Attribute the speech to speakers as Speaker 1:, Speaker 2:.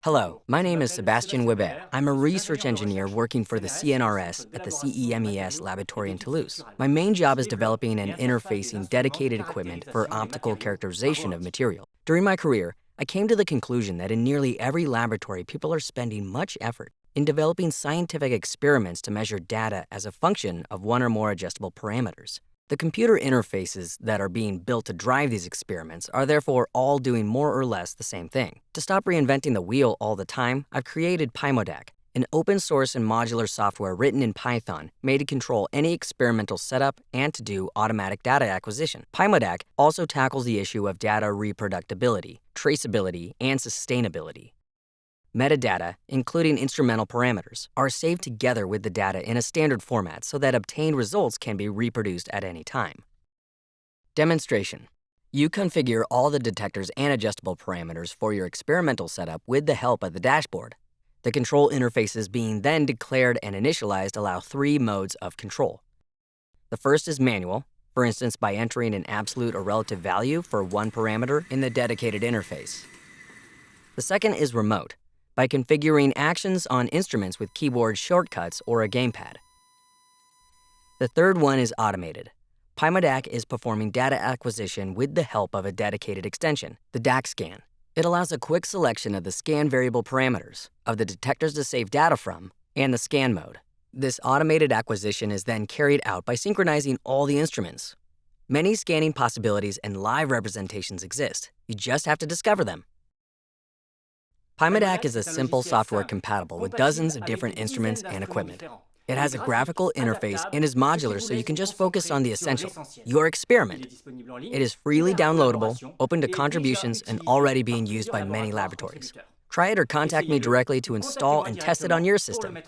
Speaker 1: Hello, my name is Sebastian Webber. I'm a research engineer working for the CNRS at the CEMES laboratory in Toulouse. My main job is developing and interfacing dedicated equipment for optical characterization of material. During my career, I came to the conclusion that in nearly every laboratory, people are spending much effort in developing scientific experiments to measure data as a function of one or more adjustable parameters. The computer interfaces that are being built to drive these experiments are therefore all doing more or less the same thing. To stop reinventing the wheel all the time, I've created PyMoDAQ, an open source and modular software written in Python made to control any experimental setup and to do automatic data acquisition. PyMoDAQ also tackles the issue of data reproducibility, traceability, and sustainability. Metadata, including instrumental parameters, are saved together with the data in a standard format so that obtained results can be reproduced at any time. Demonstration. You configure all the detectors and adjustable parameters for your experimental setup with the help of the dashboard. The control interfaces being then declared and initialized allow three modes of control. The first is manual, for instance by entering an absolute or relative value for one parameter in the dedicated interface. The second is remote, by configuring actions on instruments with keyboard shortcuts or a gamepad. The third one is automated. PyMoDAQ is performing data acquisition with the help of a dedicated extension, the DAQ scan. It allows a quick selection of the scan variable parameters, of the detectors to save data from, and the scan mode. This automated acquisition is then carried out by synchronizing all the instruments. Many scanning possibilities and live representations exist. You just have to discover them. PyMoDAQ is a simple software compatible with dozens of different instruments and equipment. It has a graphical interface and is modular so you can just focus on the essential, your experiment. It is freely downloadable, open to contributions, and already being used by many laboratories. Try it or contact me directly to install and test it on your system.